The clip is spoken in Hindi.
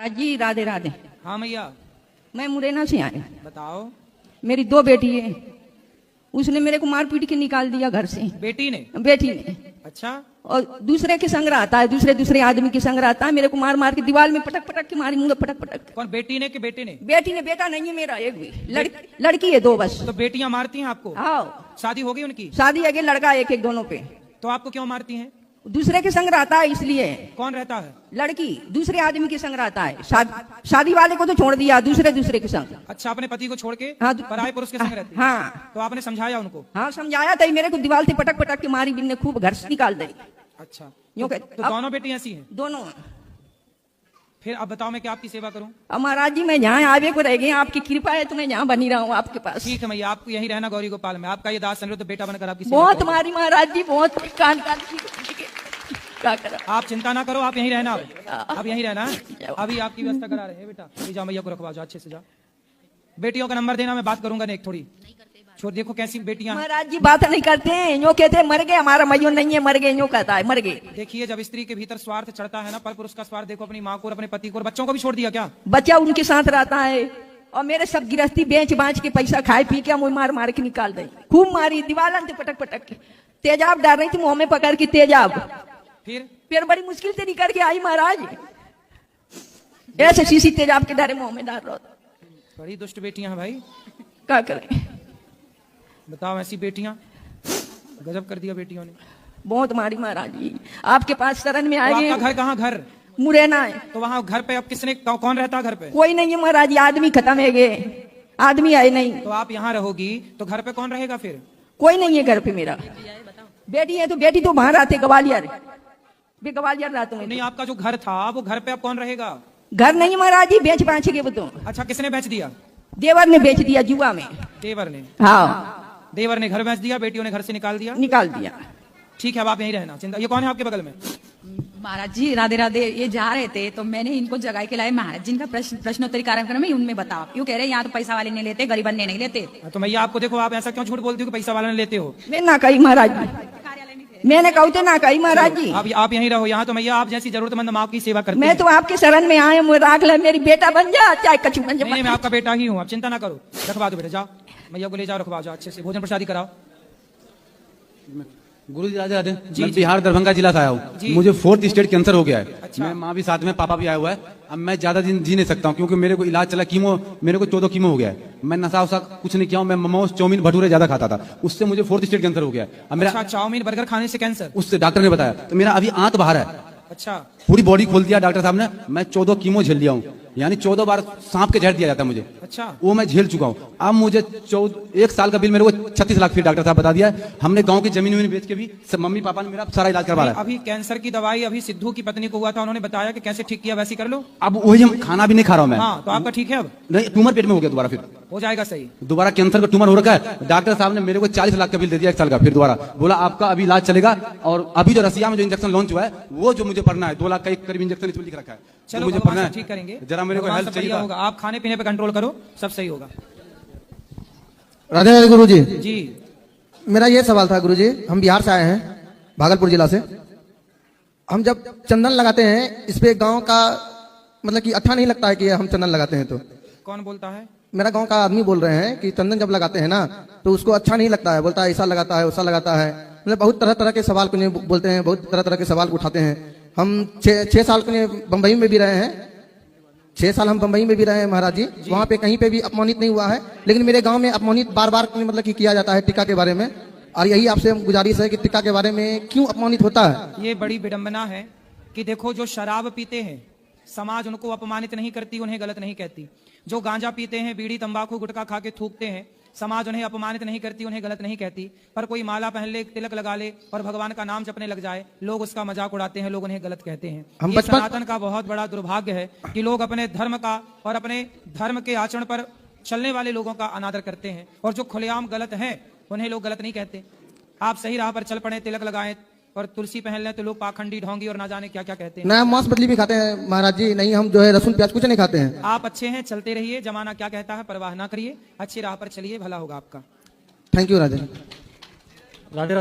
महाराज जी राधे राधे। हाँ मैया, मैं मुरैना से आई। बताओ। मेरी 2 बेटी है, उसने मेरे को मार पीट के निकाल दिया घर से। बेटी ने? बेटी ने। अच्छा। और दूसरे के संग रहता है, दूसरे आदमी के संग रहता है, मेरे को मार मार के दीवार में पटक पटक के मारी, मुंह पटक पटक। कौन, बेटी ने कि बेटे ने? बेटी ने। बेटा नहीं है मेरा एक भी, लड़की है 2 बस। तो बेटियां मारती हैं आपको? हाँ। शादी हो गई उनकी? शादी है, लड़का एक दोनों पे। तो आपको क्यों मारती हैं? दूसरे के संग रहता है इसलिए। कौन रहता है? लड़की दूसरे आदमी के संग रहता है। शादी वाले को तो छोड़ दिया, दूसरे के संग। अच्छा, अपने पति को छोड़ के हाँ, पराये पुरुष के संग रहती है? हाँ। तो आपने समझाया उनको? हाँ समझाया था, मेरे को दीवार से पटक पटक के मारी, बिन ने खूब घर से निकाल दी। अच्छा, तो दोनों बेटी ऐसी हैं? दोनों। फिर अब बताओ मैं क्या आपकी सेवा करूं? अब महाराज जी मैं यहाँ आवे को रह गई, आपकी कृपा है तो मैं यहाँ बनी रहा हूँ आपके पास। ठीक है मैया, आपको यहीं रहना गौरी गोपाल में। आपका ये दास समझो तो बेटा बनकर आपकी सेवा बहुत करूंगा। मारी महाराज जी, बहुत कान कान क्या करा। आप चिंता ना करो, आप यहीं रहना। अब यहीं रहना। अभी आपकी व्यवस्था करा रहे हैं बेटा। ले जाओ, मैया को रखवा जाओ, अच्छे से जाओ। बेटियों का नंबर देना, मैं बात करूंगा नहीं थोड़ी। छोड़, देखो कैसी बेटियां। महाराज जी बात नहीं करते हैं, यूँ कहते मर गए, हमारा मैयो नहीं है, मर गए, यूँ कहता है मर गए। देखिए, जब स्त्री के भीतर स्वार्थ चढ़ता है ना, पर पुरुष का स्वार्थ देखो, अपनी माँ को और अपने पति को और बच्चों को भी छोड़ दिया क्या? बच्चा उनके साथ रहता है, और मेरे सब गिरस्ती बेच बांच के पैसा खाए पी के मुझे मार मार के निकाल दे। खूब मारी, दीवार से पटक पटक के। तेजाब डाल रही थी मुंह में पकड़ के, तेजाब। फिर बड़ी मुश्किल से निकल के आई महाराज, ऐसे शीशी तेजाब के डारे मुंह में डाल रहा था। बड़ी दुष्ट बेटियां हैं भाई, क्या करें बताओ। ऐसी बेटियां, गजब कर दिया बेटियों ने। बहुत मारी महाराज जी, आपके पास शरण में आए। तो आपका घर कहाँ? घर मुरैना है। तो वहाँ घर पे अब किसने, कौन रहता है घर पे? कोई नहीं है महाराज जी, आदमी खत्म है गए, आदमी आए नहीं। तो आप यहाँ रहोगी तो घर पे कौन रहेगा फिर? कोई नहीं है घर पे मेरा। बेटी है तो बेटी तो बाहर आते ग्वालियर, ग्वालियर रात में। नहीं, आपका जो घर था वो घर पे अब कौन रहेगा? घर नहीं महाराज जी, बेच बांच के वो तो। अच्छा, किसने बेच दिया? देवर ने बेच दिया, जुआ में। देवर ने? हाँ, देवर ने घर बेच दिया, बेटियों ने घर से निकाल दिया। ठीक है, अब आप यहीं रहना, चिंता। ये कौन है आपके बगल में? महाराज जी राधे राधे। ये जा रहे थे तो मैंने इनको जगह के लाए। महाराज जी इनका प्रश्नोत्तरी कार्यक्रम है, उनमें बताओ। क्यों कह रहे हैं यहाँ तो पैसा वाले नहीं लेते, गरीबन ने नहीं लेते। तो मैया आपको देखो, आप ऐसा क्यों झूठ बोलती हो कि पैसा वाले ने लेते हो? मैं ना कही महाराज जी, मैंने कहते ना कही महाराज जी। आप यहीं रहो यहाँ। तो मैया आप जैसी जरूरतमंद माँ की सेवा करते हैं। मैं तो आपके शरण में आए, मुझे राख ले, मेरी बेटा बन जा, चाहे कछु बन जा। नहीं, मैं आपका बेटा ही हूँ, आप चिंता ना करो। रखवा दो बेटा, जाओ मैया को ले जाओ, रखवा जाओ, अच्छे से भोजन प्रसादी कराओ। गुरु जी राधे राधे। मैं बिहार दरभंगा जिला से आया हूँ। मुझे 4th स्टेज कैंसर हो गया है। अच्छा। मैं माँ भी साथ में, पापा भी आया हुआ है। अब मैं ज्यादा दिन जी नहीं सकता हूँ क्योंकि मेरे को इलाज चला, कीमो, मेरे को 14 कीमो हो गया है। मैं नशा वशा कुछ नहीं किया हूँ। मैं मोमोज, चाउमीन, भटूरे ज्यादा खाता था, उससे मुझे 4th स्टेज कैंसर हो गया है। अब मेरा चाउमीन बर्गर खाने से कैंसर? उससे डॉक्टर ने बताया। तो मेरा अभी आंत बाहर है। अच्छा। पूरी बॉडी खोल दिया डॉक्टर साहब ने। मैं 14 कीमो झेल लिया हूँ, यानी 14 बार सांप के जहर दिया जाता है मुझे। अच्छा। वो मैं झेल चुका हूँ। अब मुझे 1 साल का बिल मेरे को 36 लाख फिर डॉक्टर साहब बता दिया है। हमने गांव की जमीन वमीन बेच के भी सब मम्मी पापा ने मेरा सारा इलाज करवा रहा है। अभी कैंसर की दवाई अभी सिद्धू की पत्नी को हुआ था, उन्होंने बताया कि कैसे ठीक किया वैसे कर लो। अब वही हम खाना भी नहीं खा रहा हूँ मैं। हाँ, तो आपका ठीक है अब? नहीं, ट्यूमर पेट में हो गया दोबारा, फिर हो जाएगा सही। दोबारा कैंसर का ट्यूमर हो रखा है। डॉक्टर साहब ने मेरे को 40 लाख का बिल दे दिया 1 साल का। फिर दोबारा बोला आपका अभी इलाज चलेगा, और अभी जो रसिया में जो इंजेक्शन लॉन्च हुआ है वो जो मुझे पढ़ना है, 2 लाख का एक करीब इंजेक्शन इसमें लिख रखा है। चलो मुझे पढ़ना है, ठीक करेंगे। जरा मेरे को हेल्प चाहिए होगा। आप खाने पीने पे कंट्रोल करो, सब सही होगा। राधे राधे गुरु जी। जी, मेरा ये सवाल था गुरु जी, हम बिहार से आए हैं, भागलपुर जिला से। हम जब चंदन लगाते हैं इस पे गांव का मतलब कि अच्छा नहीं लगता है कि हम चंदन लगाते हैं तो। कौन बोलता है? मेरा गांव का आदमी बोल रहे हैं कि चंदन जब लगाते हैं ना तो उसको अच्छा नहीं लगता है, बोलता है ऐसा लगाता है वैसा लगाता है। मतलब बहुत तरह तरह के सवाल को बोलते हैं, बहुत तरह तरह के सवाल उठाते हैं। हम 6 साल के बंबई में भी रहे हैं, 6 साल हम बंबई में भी रहे हैं महाराज जी। वहाँ पे कहीं पे भी अपमानित नहीं हुआ है, लेकिन मेरे गांव में अपमानित बार बार मतलब कि किया जाता है टीका के बारे में। और यही आपसे गुजारिश है कि टीका के बारे में क्यों अपमानित होता है? ये बड़ी विडंबना है कि देखो, जो शराब पीते हैं समाज उनको अपमानित नहीं करती, उन्हें गलत नहीं कहती। जो गांजा पीते हैं, बीड़ी तंबाकू गुटखा खा के थूकते हैं, समाज उन्हें अपमानित नहीं करती, उन्हें गलत नहीं कहती। पर कोई माला पहन ले, तिलक लगा ले और भगवान का नाम जपने लग जाए, लोग उसका मजाक उड़ाते हैं, लोग उन्हें गलत कहते हैं। हम ये सनातन का बहुत बड़ा दुर्भाग्य है कि लोग अपने धर्म का और अपने धर्म के आचरण पर चलने वाले लोगों का अनादर करते हैं, और जो खुलेआम गलत है उन्हें लोग गलत नहीं कहते। आप सही राह पर चल पड़े, तिलक लगाएं और तुलसी पहन लें तो लोग पाखंडी, ढोंगी और ना जाने क्या क्या कहते हैं। ना हम मांस मछली भी खाते हैं महाराज जी, नहीं हम जो है लहसुन प्याज कुछ नहीं खाते हैं। आप अच्छे हैं, चलते रहिए, जमाना क्या कहता है परवाह ना करिए, अच्छी राह पर चलिए, भला होगा आपका। Thank you Radhe Radhe.